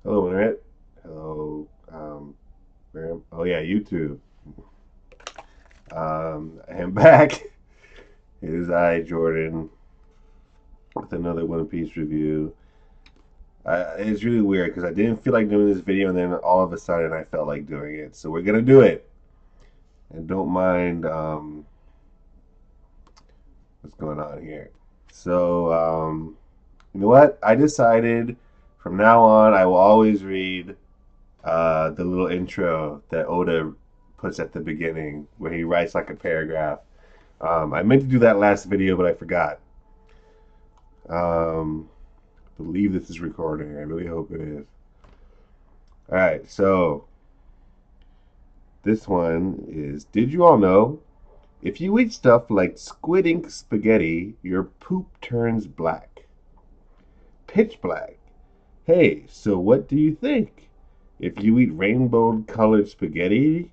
Hello, Internet. Hello, oh yeah, YouTube. I am back. It is I, Jordan, with another One Piece review. It's really weird because I didn't feel like doing this video, and then all of a sudden I felt like doing it. So we're gonna do it, and don't mind what's going on here. So, you know what? I decided from now on I will always read the little intro that Oda puts at the beginning, where he writes like a paragraph. I meant to do that last video, but I forgot. I believe this is recording. I really hope it is. All right, so this one is: Did you all know if you eat stuff like squid ink spaghetti, your poop turns black? Pitch black. Hey, so what do you think? If you eat rainbow colored spaghetti,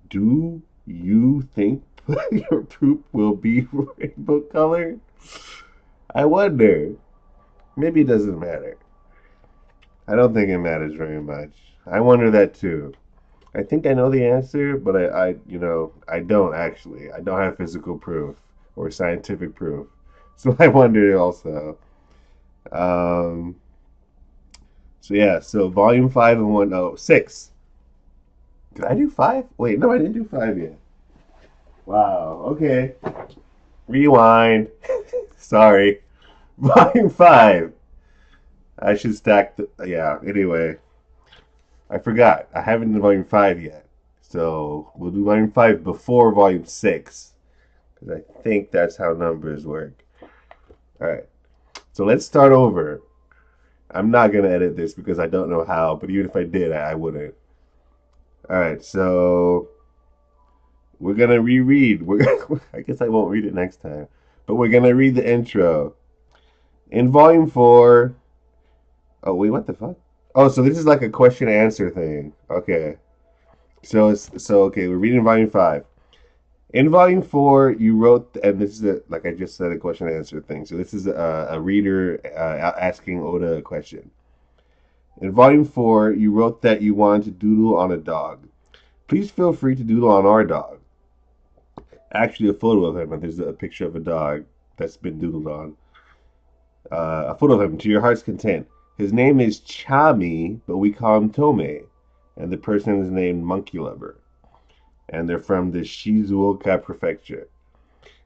do you think your poop will be rainbow colored? I wonder. Maybe it doesn't matter. I don't think it matters very much. I wonder that too. I think I know the answer, but I don't actually. I don't have physical proof or scientific proof. So I wonder also. Um, so yeah, so volume 5 and 106. Did I do five? Wait, no, I didn't do five yet. Wow, okay. Rewind. Sorry. Volume 5. I should stack the. Yeah, anyway. I forgot. I haven't done volume 5 yet. So we'll do volume 5 before volume 6. Because I think that's how numbers work. Alright. So let's start over. I'm not going to edit this because I don't know how. But even if I did, I wouldn't. Alright. So we're going to reread. I guess I won't read it next time. But we're going to read the intro. In volume 4. Oh, wait. What the fuck? Oh, so this is like a question and answer thing. Okay. So okay, we're reading volume 5. In volume 4, you wrote, and this is like I just said, a question and answer thing. So this is a reader asking Oda a question. In volume 4, you wrote that you wanted to doodle on a dog. Please feel free to doodle on our dog. Actually, a photo of him, and there's a picture of a dog that's been doodled on. A photo of him to your heart's content. His name is Chami, but we call him Tome, and the person is named Monkey Lover, and they're from the Shizuoka prefecture.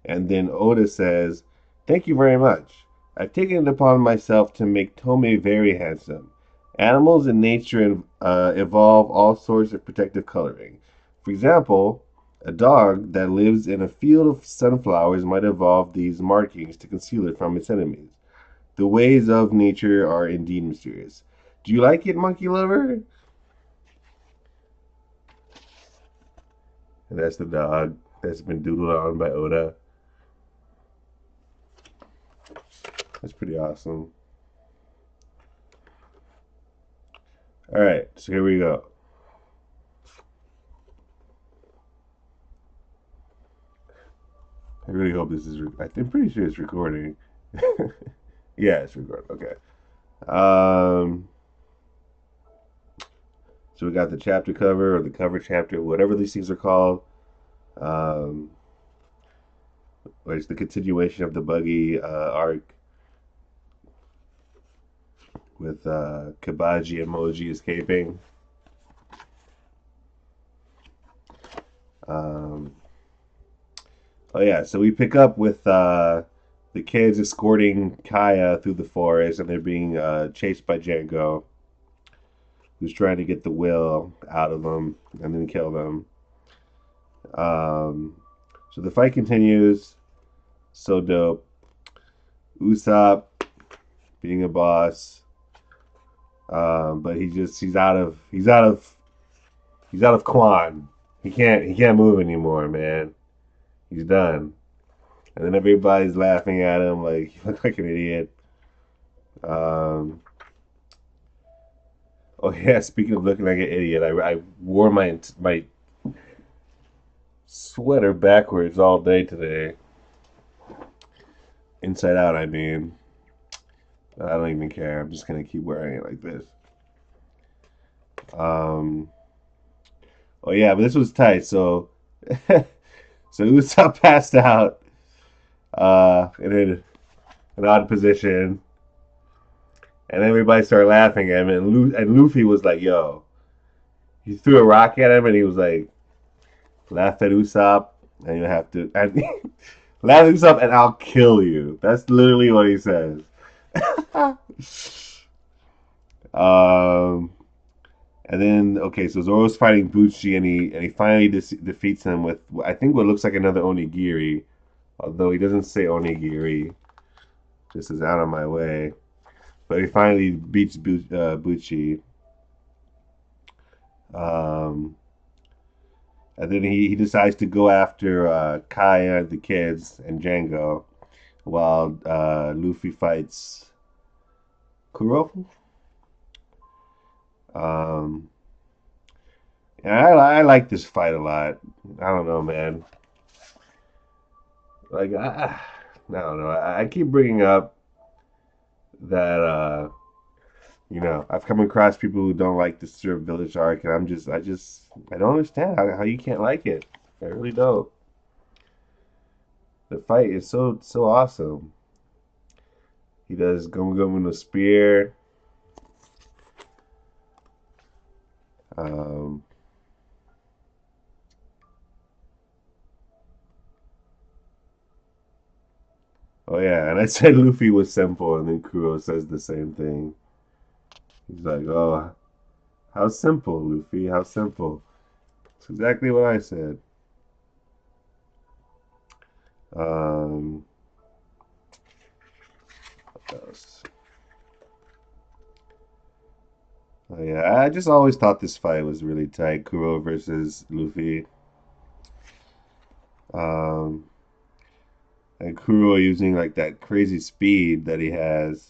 And then Oda says, "Thank you very much. I've taken it upon myself to make Tome very handsome. Animals in nature evolve all sorts of protective coloring. For example, a dog that lives in a field of sunflowers might evolve these markings to conceal it from its enemies. The ways of nature are indeed mysterious. Do you like it, monkey lover?" And that's the dog that's been doodled on by Oda. That's pretty awesome. All right, so here we go. I really hope this is. I'm pretty sure it's recording. Yeah, it's recording. Okay. Um. So we got the chapter cover or the cover chapter, whatever these things are called. Um. Where it's the continuation of the buggy arc with Kabaji emoji escaping. Um. Oh yeah, so we pick up with the kids escorting Kaya through the forest, and they're being chased by Django, who's trying to get the will out of them and then kill them. Um, so the fight continues. So dope. Usopp being a boss, but he's out of Quan. He can't move anymore, man. He's done. And then everybody's laughing at him like you look like an idiot. Um, oh yeah, speaking of looking like an idiot, I wore my sweater backwards all day today. Inside out, I mean. I don't even care. I'm just gonna keep wearing it like this. Um, oh yeah, but this was tight. So, so Usopp passed out, in an odd position, and everybody started laughing at him. And Luffy was like, "Yo," he threw a rock at him, and he was like, "Laugh at Usopp, and you have to, and laugh at Usopp, and I'll kill you." That's literally what he says. um, and then okay, so Zoro's fighting Bucci, and he finally defeats him with I think what looks like another onigiri, although he doesn't say onigiri, just is out of my way. But he finally beats Bucci. Um, and then he decides to go after Kaya, the kids, and Django, while Luffy fights Kuro. Um, and I like this fight a lot. I don't know, man. Like I don't know. I keep bringing up that I've come across people who don't like the Syrup Village arc, and I don't understand how you can't like it. I really don't. The fight is so awesome. He does Gum Gum in the spear. Um, oh yeah, and I said Luffy was simple, and then Kuro says the same thing. He's like, "Oh, how simple, Luffy? How simple?" It's exactly what I said. Um, what else? Oh yeah, I just always thought this fight was really tight. Kuro versus Luffy. Um, and Kuro using like that crazy speed that he has.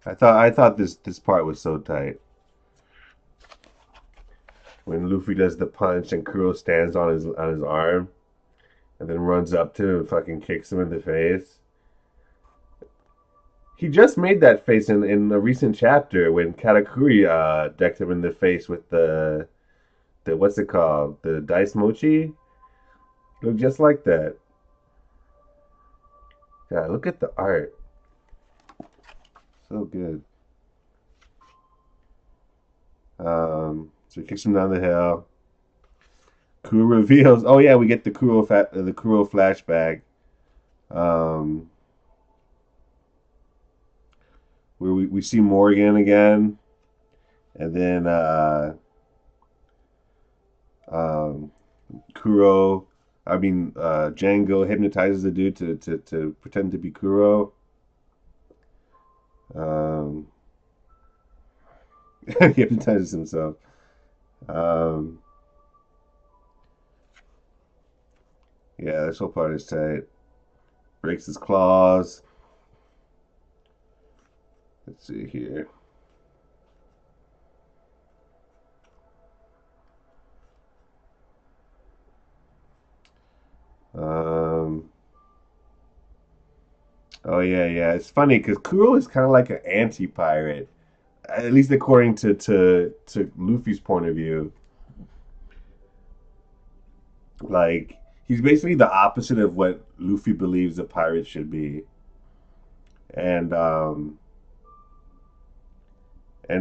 I thought this part was so tight. When Luffy does the punch and Kuro stands on his arm and then runs up to him and fucking kicks him in the face. He just made that face in a recent chapter when Katakuri decked him in the face with the what's it called? The dice mochi? Look just like that. God, look at the art. So good. So he kicks him down the hill. Kuro reveals. Oh yeah, we get the Kuro flashback. Um, where we see Morgan again, and then um, Kuro. I mean, Django hypnotizes the dude to pretend to be Kuro. Um, he hypnotizes himself. Um, yeah, this whole part is tight. Breaks his claws. Let's see here. Um, oh yeah, yeah. It's funny because Kuro is kind of like an anti-pirate, at least according to Luffy's point of view. Like he's basically the opposite of what Luffy believes a pirate should be, and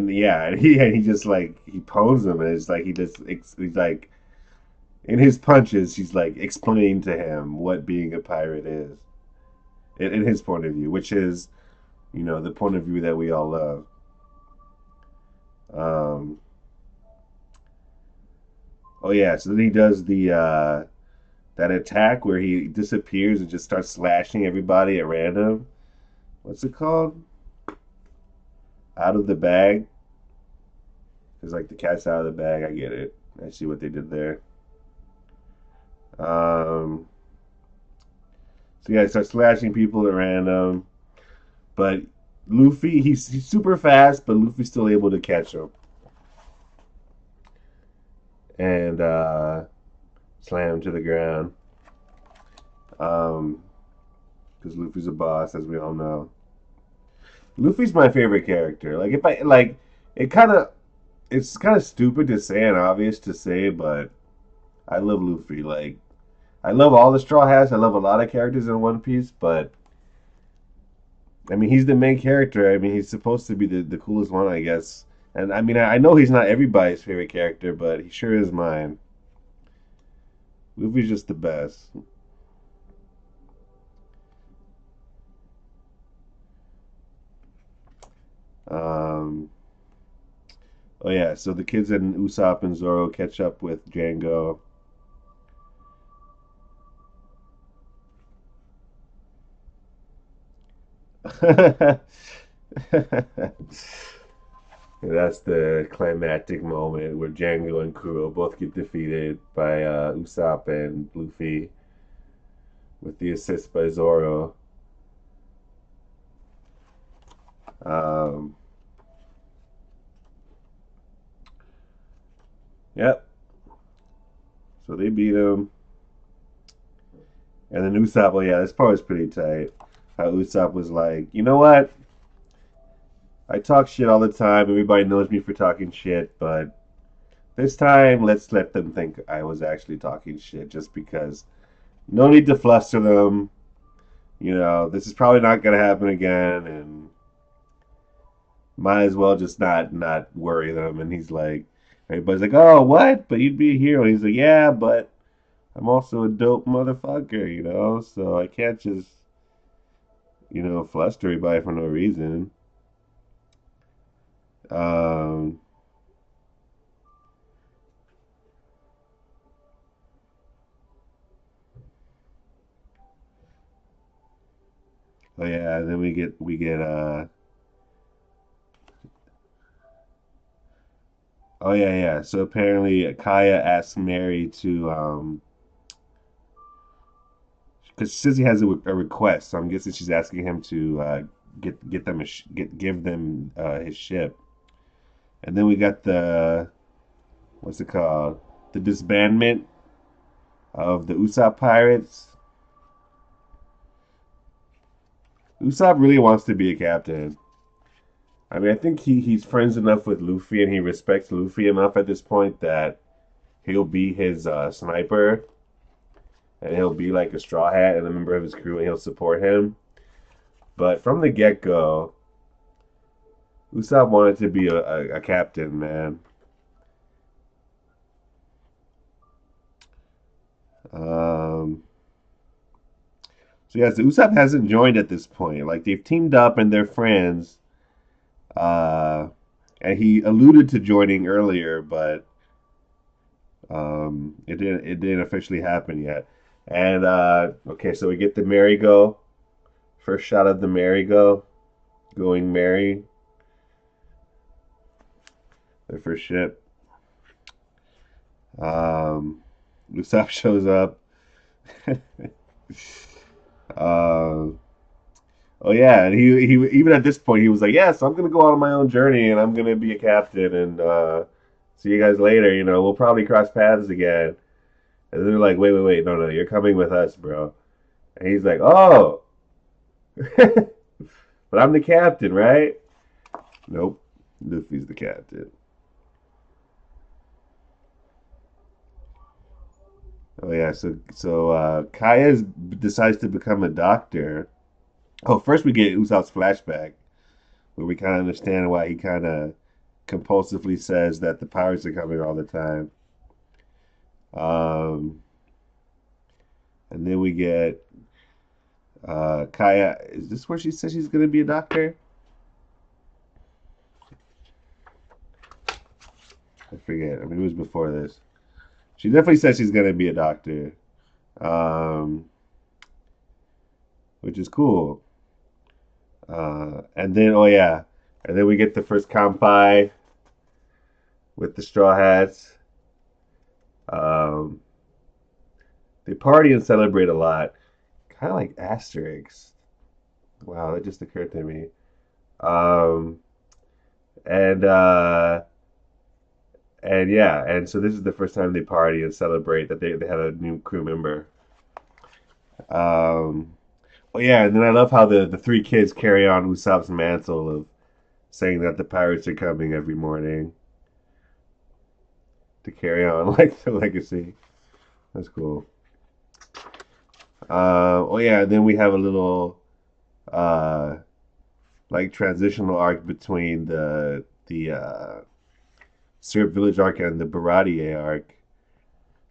yeah, and he just like he pwns him, and it's like he's like in his punches, he's like explaining to him what being a pirate is in his point of view, which is the point of view that we all love. Um, oh yeah, so then he does the that attack where he disappears and just starts slashing everybody at random. What's it called? Out of the bag. It's like the cat's out of the bag. I get it. I see what they did there. Um, so yeah, he starts slashing people at random. But Luffy, he's super fast, but Luffy's still able to catch him and slam him to the ground. Because Luffy's a boss, as we all know. Luffy's my favorite character. Like if I like, it kind of it's kind of stupid to say and obvious to say, but I love Luffy. Like I love all the Straw Hats. I love a lot of characters in One Piece, but I mean he's the main character. I mean he's supposed to be the coolest one, I guess. And I mean I know he's not everybody's favorite character, but he sure is mine. Luffy's just the best. Um, oh yeah, so the kids and Usopp and Zoro catch up with Django. That's the climactic moment where Django and Kuro both get defeated by Usopp and Luffy with the assist by Zoro. Um, yep. So they beat him, and then Usopp. Well, yeah, this part was pretty tight. How Usopp was like, you know what? I talk shit all the time. Everybody knows me for talking shit, but this time let's let them think I was actually talking shit, just because. No need to fluster them. You know, this is probably not gonna happen again, and might as well just not worry them. And he's like, everybody's like, oh, what? But you'd be a hero. And he's like, yeah, but I'm also a dope motherfucker, you know. So I can't just fluster everybody for no reason. Um, oh yeah, then we get oh yeah, yeah. So apparently Kaya asks Mary to because Sissy has a request, so I'm guessing she's asking him to get them give them his ship. And then we got the what's it called? The disbandment of the Usopp pirates. Usopp really wants to be a captain. I mean, I think he's friends enough with Luffy and he respects Luffy enough at this point that he'll be his sniper and he'll be like a straw hat and a member of his crew and he'll support him. But from the get go, Usopp wanted to be a captain, man. Um, so yeah, so Usopp hasn't joined at this point. Like they've teamed up and they're friends. Uh, and he alluded to joining earlier, but it didn't officially happen yet. And okay, so we get the merry-go. First shot of the merry-go going merry. The first ship. Um, Usopp shows up. uh, oh yeah, and he even at this point he was like, yes, I'm gonna go on my own journey and I'm gonna be a captain and see you guys later. You know, we'll probably cross paths again. And they're like, wait, wait, wait, no, no, you're coming with us, bro. And he's like, oh, but I'm the captain, right? Nope, Luffy's the captain. Oh yeah, so Kaya decides to become a doctor. Oh, first we get Usopp's flashback where we kind of understand why he kind of compulsively says that the pirates are coming all the time. Um, and then we get Kaya. Is this where she says she's gonna be a doctor? I forget. I mean, it was before this. She definitely says she's gonna be a doctor, um, which is cool. And then, oh yeah, and then we get the first kampai with the straw hats. Um, they party and celebrate a lot, kind of like Asterix. Wow, that just occurred to me. Um, and and yeah, and so this is the first time they party and celebrate that they have a new crew member. Um, Oh yeah, and then I love how the three kids carry on Usopp's mantle of saying that the pirates are coming every morning to carry on like the legacy. That's cool. Oh yeah, then we have a little uh like transitional arc between the Syrup Village arc and the Baratier arc,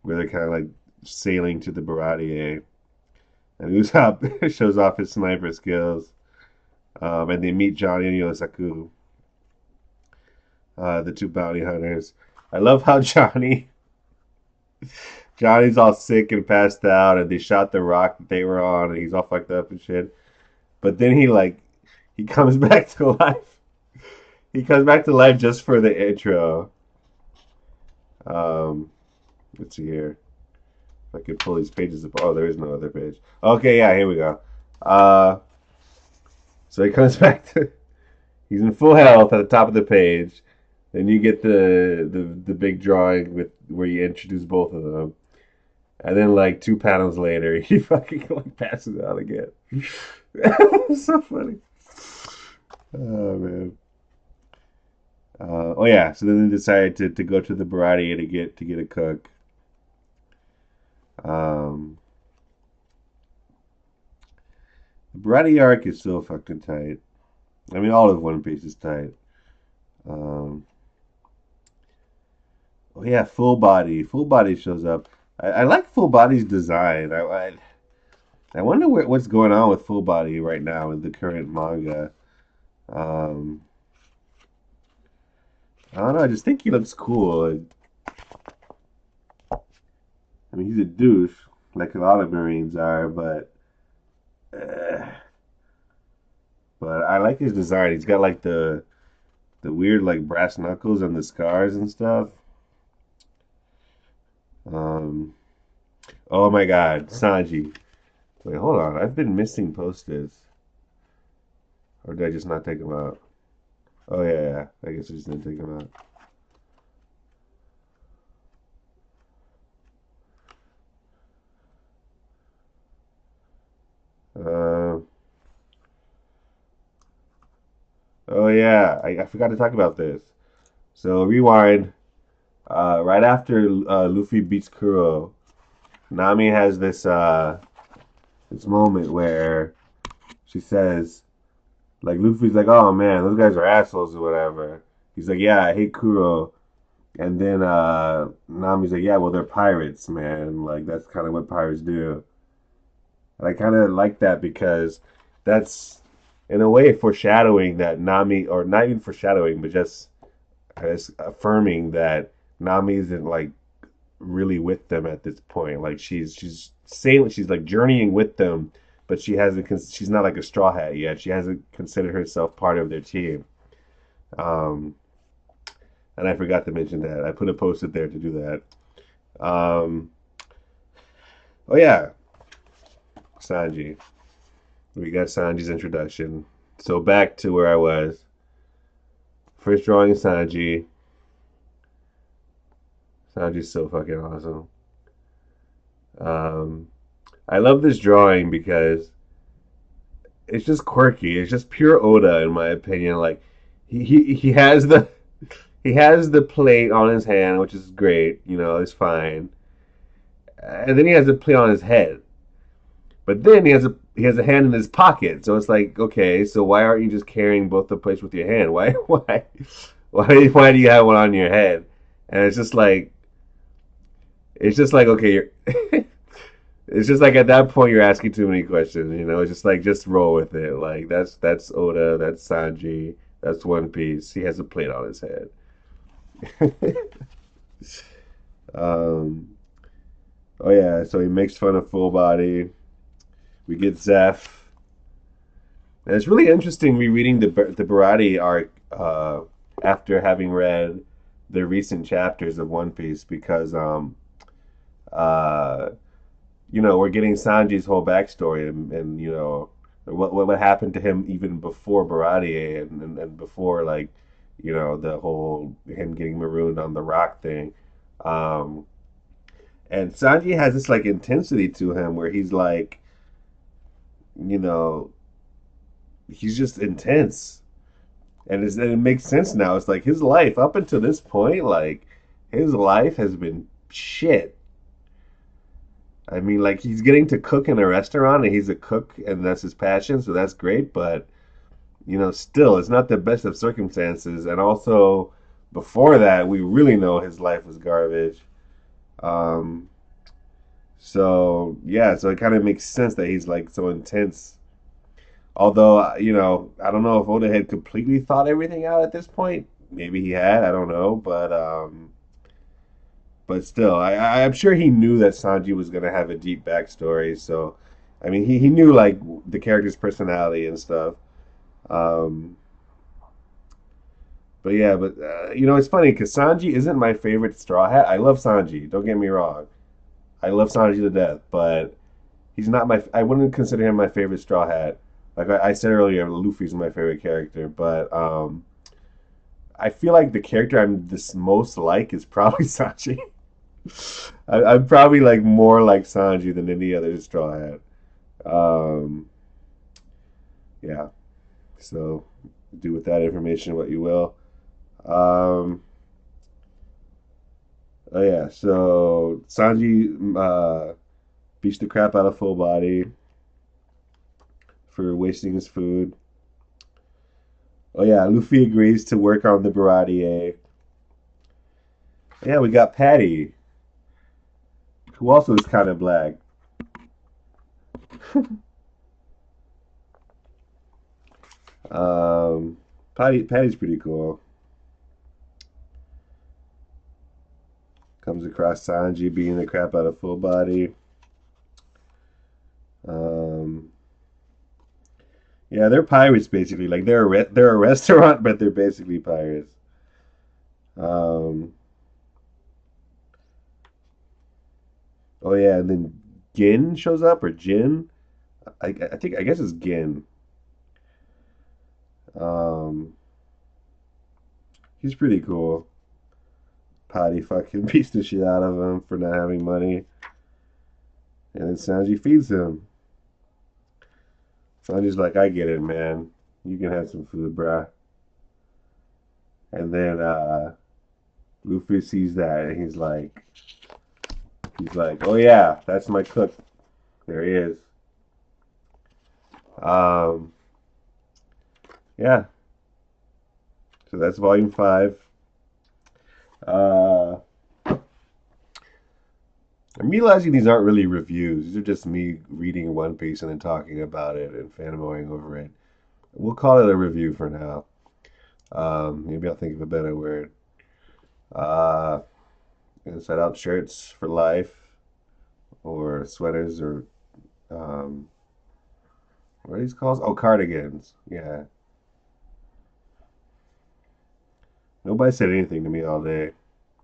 where they're kind of like sailing to the Baratier, and Usopp shows off his sniper skills, and they meet Johnny and Yosaku, the two bounty hunters. I love how Johnny's all sick and passed out, and they shot the rock that they were on, and he's all fucked up and shit. But then he comes back to life. He comes back to life just for the intro. Um, let's see here. If I could pull these pages up. Oh, there is no other page. Okay, yeah, here we go. Uh, so he comes back to. He's in full health at the top of the page. Then you get the big drawing with where you introduce both of them, and then like two panels later, he fucking like passes out again. It's so funny. Oh man. Oh yeah. So then they decided to go to the Barati to get a cook. Um, the Barati arc is so fucking tight. I mean, all of One Piece is tight. Um, oh yeah, Full Body. Full Body shows up. I like Full Body's design. I wonder what's going on with Full Body right now in the current manga. Um, I don't know. I just think he looks cool. I mean, he's a douche, like a lot of Marines are, uh, but I like his design. He's got like the weird like brass knuckles and the scars and stuff. Um, oh my God, Sanji. Wait, hold on. I've been missing posters, or did I just not take them out? Oh yeah, yeah. I guess I just didn't take them out. Oh yeah, I forgot to talk about this. So rewind. Right after Luffy beats Kuro, Nami has this moment where she says, like Luffy's like, "Oh man, those guys are assholes or whatever." He's like, "Yeah, I hate Kuro." And then Nami's like, "Yeah, well they're pirates, man. Like that's kind of what pirates do." And I kind of like that because that's in a way foreshadowing that Nami, or not even foreshadowing, but just as affirming that Nami isn't like really with them at this point. Like she's sailing, she's like journeying with them, but she's not like a straw hat yet. She hasn't considered herself part of their team. Um, and I forgot to mention that. I put a post-it there to do that. Oh yeah, Sanji. We got Sanji's introduction. So back to where I was. First drawing Sanji. Sanji's so fucking awesome. Um, I love this drawing because it's just quirky. It's just pure Oda, in my opinion. Like he has the plate on his hand, which is great. You know, it's fine. And then he has a plate on his head. But then he has a hand in his pocket. So it's like, okay, so why aren't you just carrying both the plates with your hand? Why do you have one on your head? And it's just like okay, it's just like at that point you're asking too many questions. It's just like just roll with it. Like that's Oda, that's Sanji, that's One Piece. He has a plate on his head. um, oh yeah, so he makes fun of Full Body. We get Zeph, and it's really interesting rereading the Barati arc after having read the recent chapters of One Piece because uh, we're getting Sanji's whole backstory and what happened to him even before Barati and before like the whole him getting marooned on the rock thing. Um, and Sanji has this like intensity to him where he's like you know, he's just intense. And it makes sense now. It's like his life up until this point, like his life has been shit. I mean, like he's getting to cook in a restaurant and he's a cook and that's his passion, so that's great, but still it's not the best of circumstances. And also before that, we really know his life was garbage. Um, so yeah, so it kind of makes sense that he's like so intense. Although, I don't know if Oda had completely thought everything out at this point. Maybe he had, I don't know, but still, I'm sure he knew that Sanji was gonna have a deep backstory. So, I mean, he knew like the character's personality and stuff. Um, but yeah, but it's funny because Sanji isn't my favorite Straw Hat. I love Sanji. Don't get me wrong. I love Sanji to death, but he's not my. I wouldn't consider him my favorite Straw Hat. Like I said earlier, Luffy's my favorite character, but I feel like the character I'm this most like is probably Sanji. I'm probably like more like Sanji than any other Straw Hat. Um, yeah. So do with that information what you will. Um, oh yeah. So Sanji beats the crap out of Full Body for wasting his food. Oh yeah. Luffy agrees to work on the Baratier. Yeah, we got Patty, who also is kind of black. Um, Patty's pretty cool. Comes across Sanji beating the crap out of Full Body. Um, yeah, they're pirates basically. Like they're a restaurant, but they're basically pirates. Um, oh yeah, and then Gin shows up or Jin. I guess it's Gin. Um, he's pretty cool. Patty fucking beats the shit out of him for not having money, and then Sanji feeds him. Sanji's like, I get it, man. You can have some food, bruh. And then Luffy sees that and he's like, oh yeah, that's my cook. There he is. Um, yeah. So that's volume five. Uh, I'm realizing these aren't really reviews. These are just me reading One Piece and then talking about it and fanboying over it. We'll call it a review for now. Maybe I'll think of a better word. Uh, Inside out shirts for life, or sweaters, or um, what are these called? Oh, cardigans. Yeah. Nobody said anything to me all day.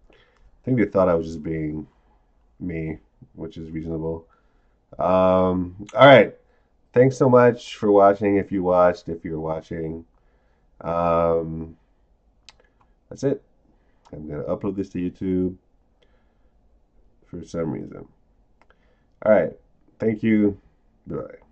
I think they thought I was just being me, which is reasonable. All right. Thanks so much for watching. If you watched, if you're watching, um, that's it. I'm gonna upload this to YouTube for some reason. All right. Thank you. Bye.